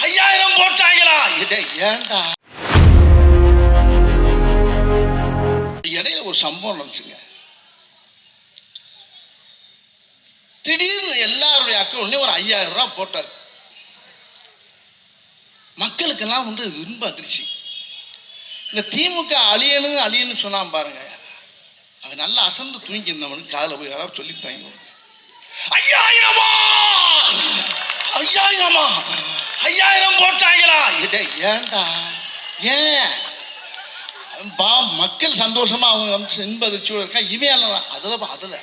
5000 போட்டாங்களா? இதை ஏண்டா இடையில ஒரு சம்பவம் நடந்துச்சுங்க. திடீர்னு எல்லாருடைய அக்கௌண்ட்லயும் ஒரு 5000 ரூபாய் போட்டார். மக்களுக்கெல்லாம் இன்ப அதிர்ச்சி. இந்த திமுக அழியணும் சொன்னான் பாருங்க, அது நல்லா அசந்து தூங்கி இருந்தவனுக்கு காதில் போய் யாராவது சொல்லிட்டாங்க, 5000 போட்டாங்களா? இதை ஏண்டா ஏன் மக்கள் சந்தோஷமா அவங்க இன்ப அதிர்ச்சியோட இருக்கா, இவன் அதில்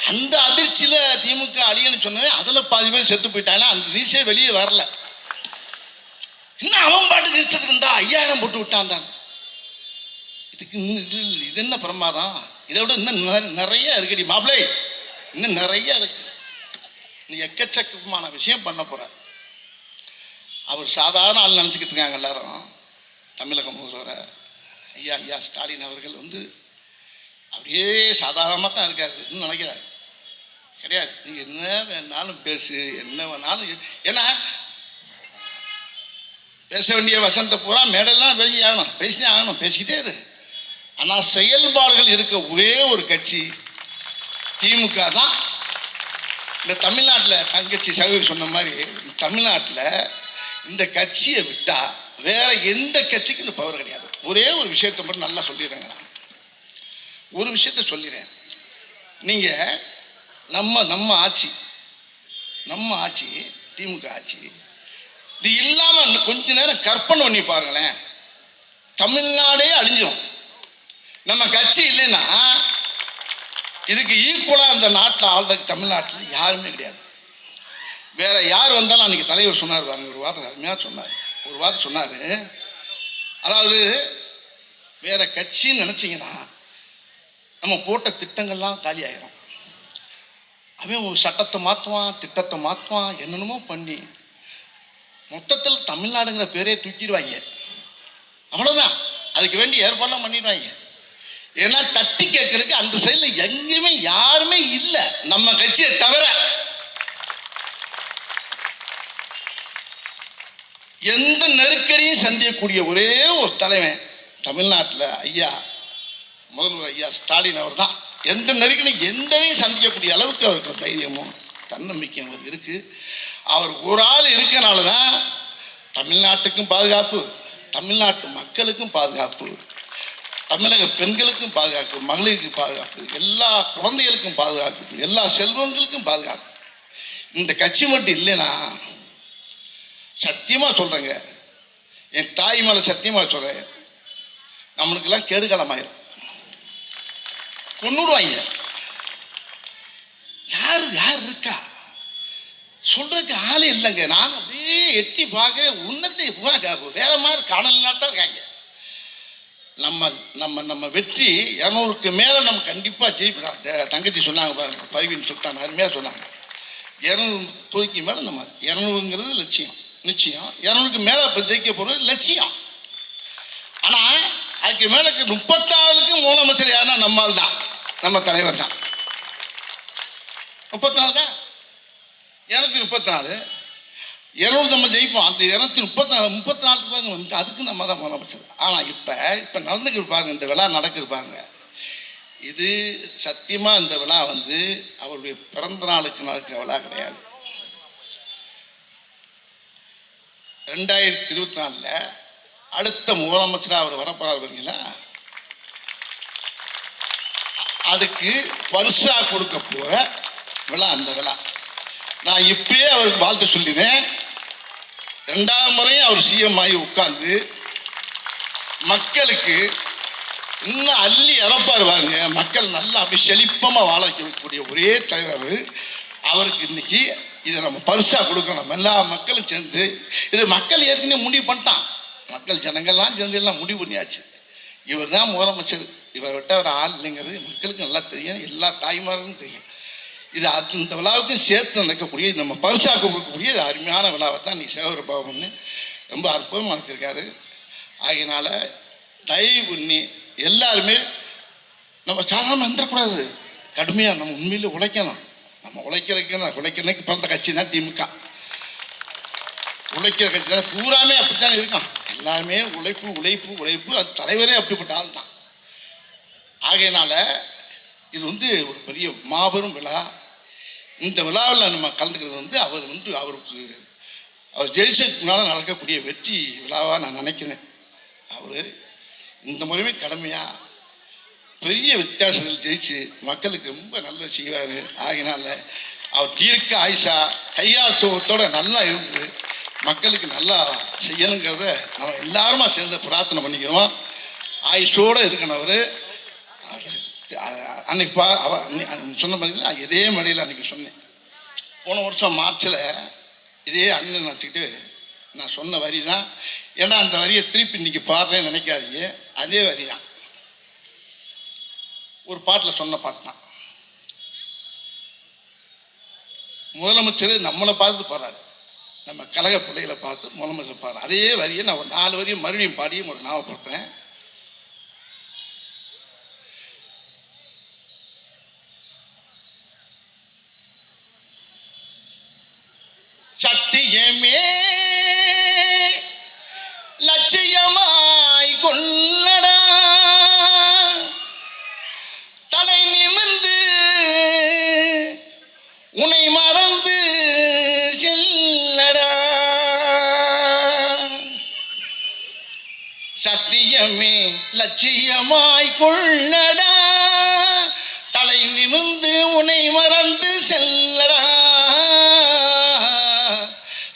அந்த அதிர்ச்சியில திமுக அழியன்னு சொன்னவே அதில் பாதி பேர் செத்து போயிட்டாங்க. அந்த நியூஸே வெளியே வரல. இன்னும் அவன் பாட்டுக்கு இஷ்டத்துக்கு இருந்தா 5000 போட்டு விட்டான் தான். இதுக்கு இது என்ன பிரமாதம்? இதை விட இன்னும் நிறைய இருக்குடி மாப்பிள்ளை, இன்னும் நிறைய இருக்கு. எக்கச்சக்கமான விஷயம் பண்ண போறார். அவர் சாதாரண ஆள் நினச்சிக்கிட்டு இருக்காங்க எல்லாரும். தமிழக முதல்வரை ஐயா ஸ்டாலின் அவர்கள் அப்படியே சாதாரணமாக தான் இருக்காரு நினைக்கிறாரு. கிடையாது. நீங்கள் என்ன வேணாலும் பேசு, என்ன வேணாலும், ஏன்னா பேச வேண்டிய வசந்த பூரா மேடெல்லாம் பேசினே ஆகணும், பேசிக்கிட்டே இரு. ஆனால் செயல்பாடுகள் இருக்க ஒரே ஒரு கட்சி திமுக தான். இந்த தமிழ்நாட்டில் தங்கச்சி சகோதரி சொன்ன மாதிரி தமிழ்நாட்டில் இந்த கட்சியை விட்டா வேற எந்த கட்சிக்கும் இந்த பவர் கிடையாது. ஒரே ஒரு விஷயத்தை மட்டும் நல்லா சொல்லிடுறேங்க. நான் ஒரு விஷயத்த சொல்லிடுறேன். நீங்கள் நம்ம ஆட்சி திமுக ஆட்சி இது இல்லாமல் கொஞ்ச நேரம் கற்பனை பண்ணி பாருங்களேன், தமிழ்நாடே அழிஞ்சிடும். நம்ம கட்சி இல்லைன்னா இதுக்கு ஈக்குவலாக இந்த நாட்டில் ஆள்றதுக்கு தமிழ்நாட்டில் யாருமே கிடையாது. வேற யார் வந்தாலும் அன்றைக்கி தலைவர் சொன்னார் பாருங்க, ஒரு வார்த்தை அருமையாக சொன்னார். ஒரு வார்த்தை சொன்னார், அதாவது வேற கட்சின்னு நினச்சிங்கன்னா நம்ம போட்ட திட்டங்கள்லாம் காலி ஆகிடும். அவன் ஒரு சட்டத்தை மாற்றுவான், திட்டத்தை மாற்றுவான், என்னென்னமோ பண்ணி மொத்தத்தில் தமிழ்நாடுங்கிற பேரே தூக்கிடுவாங்க. அவ்வளோதான். அதுக்கு வேண்டி ஏற்பாடுலாம் பண்ணிடுவாங்க. ஏன்னா தட்டி கேட்கறதுக்கு அந்த சைடில் எங்கேயுமே யாருமே இல்லை நம்ம கட்சியை தவிர. எந்த நெருக்கடியும் சந்திக்கக்கூடிய ஒரே ஒரு தலைவன் தமிழ்நாட்டில் முதல்வர் ஐயா ஸ்டாலின் அவர் தான். எந்த நெருக்கடியும் எந்தையும் சந்திக்கக்கூடிய அளவுக்கு அவருக்கு தைரியமும் தன்னம்பிக்கையும் அவர் இருக்கு. அவர் ஒரு ஆள் இருக்கனால தான் தமிழ்நாட்டுக்கும் பாதுகாப்பு, தமிழ்நாட்டு மக்களுக்கும் பாதுகாப்பு, தமிழக பெண்களுக்கும் பாதுகாப்பு, மகளிருக்கு பாதுகாப்பு, எல்லா குழந்தைகளுக்கும் பாதுகாப்பு, எல்லா செல்வங்களுக்கும் பாதுகாப்பு. இந்த கட்சி மட்டும் இல்லைன்னா சத்தியமாக சொல்கிறேங்க, என் தாய் மேலே சத்தியமாக சொல்கிறேன், நம்மளுக்கெல்லாம் கேடுகாலமாயிரும், கொன்னுடுவாங்க. யார் இருக்கா சொல்றதுக்கு ஆளே இல்லைங்க. நான் அப்படியே எட்டி பார்க்க உன்னத்தை பூரா வேற மாதிரி காணலாம் தான் இருக்காங்க. நம்ம வெற்றி 200க்கு மேலே நம்ம கண்டிப்பாக ஜெயிப்போம். தங்கச்சி சொன்னாங்க பாருங்க, பரிவின் சுல்தான் அருமையாக சொன்னாங்க. 200 தொகுதிக்கு மேலே நம்ம 200ங்கிறது லட்சியம், நிச்சயம் 200க்கு மேலே இப்போ ஜெயிக்க போகிறது லட்சியம். ஆனால் அதுக்கு மேலே 34க்கு முதலமைச்சர் யாருன்னா நம்மால் தான், நம்ம தலைவர் தான். 34 தான், 234 200 நம்ம ஜெயிப்போம். அந்த 234 பாருங்க, அதுக்கு நம்ம தான் முதலமைச்சர். ஆனால் இப்போ நடந்துக்கிட்டு பாருங்க, இந்த விழா நடக்குது பாருங்க, இது சத்தியமாக இந்த விழா அவருடைய பிறந்த நாளுக்கு நடக்கிற விழா கிடையாது. 2024 அடுத்த முதலமைச்சராக அவர் வரப்போறார் பாருங்களா, அதுக்கு பரிசா கொடுக்க போகிற விழா அந்த விழா. நான் இப்பயே அவருக்கு வாழ்த்து சொல்லினேன். 2வது முறையும் அவர் சிஎம் ஆகி உட்கார்ந்து மக்களுக்கு இன்னும் அள்ளி இறப்பார் பாருங்க. மக்கள் நல்லா அப்படி செழிப்பமாக வாழ வைக்கக்கூடிய ஒரே தலைவர் அவருக்கு. இன்னைக்கு இதை நம்ம பரிசா கொடுக்கணும். நம்ம எல்லா மக்களும் சேர்ந்து, இது மக்கள் ஏற்கனவே முடிவு பண்ணிட்டான், மக்கள் ஜனங்கள்லாம் சேர்ந்து எல்லாம் முடிவு பண்ணியாச்சு. இவர் தான் முதலமைச்சர், இவரை விட்ட ஒரு ஆள் இல்லைங்கிறது மக்களுக்கு நல்லா தெரியும், எல்லா தாய்மார்களும் தெரியும். இது இந்த விழாவுக்கும் சேர்த்து நடக்கக்கூடிய நம்ம பரிசாக்க கொடுக்கக்கூடிய அருமையான விழாவை தான் நீ சேகர பாபுன்னு ரொம்ப அற்புதமாக வச்சுருக்காரு. ஆகையினால தயவு பண்ணி எல்லாருமே நம்ம சாதாரண வந்துடக்கூடாது, கடுமையாக நம்ம உண்மையில் உழைக்கணும். நம்ம உழைக்கிறதுக்கு பிறந்த கட்சி தான் திமுக. உழைக்கிற கட்சி தான், பூராமே அப்படித்தான் இருக்கான். எல்லாருமே உழைப்பு உழைப்பு உழைப்பு. அது தலைவரே அப்படிப்பட்ட ஆள் தான். ஆகையினால இது ஒரு பெரிய மாபெரும் விழா. இந்த விழாவில் நம்ம கலந்துக்கிறது அவர் ஜெயிச்சதுனால நடக்கக்கூடிய வெற்றி விழாவாக நான் நினைக்கிறேன். அவர் இந்த முறையுமே கடமையாக பெரிய வித்தியாசங்கள் ஜெயிச்சு மக்களுக்கு ரொம்ப நல்ல செய்வார். ஆகினால அவர் தீர்க்க ஆயுஷா கையாச்சோத்தோடு நல்லா இருந்து மக்களுக்கு நல்லா செய்யணுங்கிறத நம்ம எல்லாருமா சேர்ந்து பிரார்த்தனை பண்ணிக்கிறோம். ஆயுஷோடு இருக்கணும் அவர். அன்னைக்கு சொன்ன பார்த்தீங்கன்னா இதே மடியில் அன்றைக்கி சொன்னேன். போன வருஷம் மார்ச்சில் இதே அண்ணன் நினச்சிக்கிட்டு நான் சொன்ன வரி தான். ஏன்னா அந்த வரியை திருப்பி இன்றைக்கி பாடுறேன்னு நினைக்காதீங்க. அதே வரி தான், ஒரு பாட்டில் சொன்ன பாட்டு தான். முதலமைச்சர் நம்மளை பார்த்து பாடுறாரு, நம்ம கழக பிள்ளைகளை பார்த்து முதலமைச்சர் பாடுறாரு. அதே வரியை நான் ஒரு 4 வரியை மறுபடியும் பாடியும் ஒரு ஞாபகப்படுத்துகிறேன். சத்தியமே லட்சியமாய் கொள்ளடா, தலை நிமிர்ந்து உன்னை மறந்து செல்லடா. சத்தியமே லட்சியமாய் கொள்ளடா, தலை நிமிர்ந்து உன்னை மறந்து செல்லடா.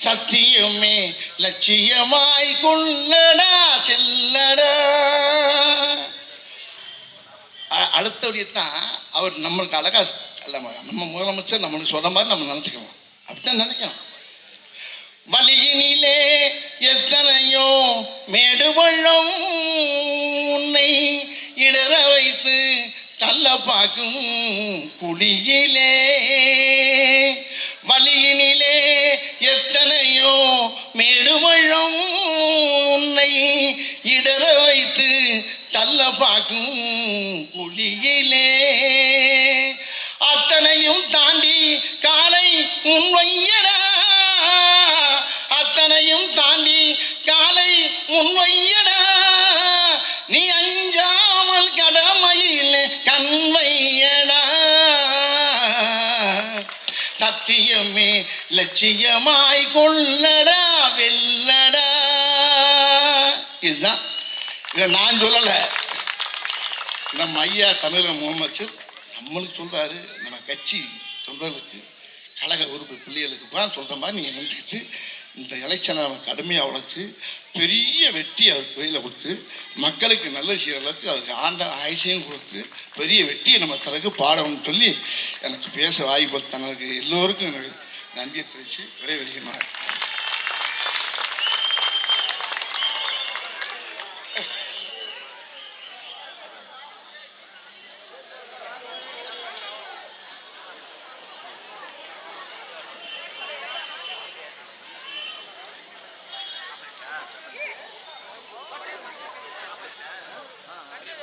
சத்தியமே லட்சியமாய் கொள்ளடா செல்லடா. அடுத்தபடியத்தான் அவர் நம்மளுக்கு அழகா நம்ம முதலமைச்சர் நம்மளுக்கு சொல்ற மாதிரி நம்ம நினச்சிக்கணும். அப்படித்தான் நினைக்கணும். வழியினிலே எத்தனையோ மேடு பள்ளம் உன்னை இடற வைத்து தள்ள பார்க்கும் குழியிலே. வழியினிலே எத்தனையோ மேடுமள்ளம் உன்னை இடற வைத்து தள்ள பார்க்கும் குழியிலே. அத்தனையும் தாண்டி காலை முன்வையடா, அத்தனையும் தாண்டி காலை முன்வையடா. நீ அஞ்சாமல் கடமையில் கண்வையடா. சத்தியமே லட்சியமாய் கொள்ளடா வெல்லடா. இதுதான். இதை நான் சொல்லலை, நம்ம ஐயா தமிழக முதலமைச்சர் நம்மளுக்கு சொல்கிறாரு. நம்ம கட்சி தொண்டர்களுக்கு கழக உறுப்பு பிள்ளைகளுக்கு சொல்கிற மாதிரி நீங்கள் நினச்சிக்கிட்டு இந்த எலெக்ஷனை நம்ம கடுமையாக உழைச்சி பெரிய வெற்றி அவருக்கு கையில் கொடுத்து மக்களுக்கு நல்ல செய்கிற அளவுக்கு அவருக்கு ஆண்ட ஆயுசையும் கொடுத்து பெரிய வெற்றியை நம்ம தரக்கு பாடணும்னு சொல்லி எனக்கு பேச வாய்ப்பு தனக்கு எல்லோருக்கும் எனக்கு நன்றியை தெரிவித்து விடைபெறுகிறேன்.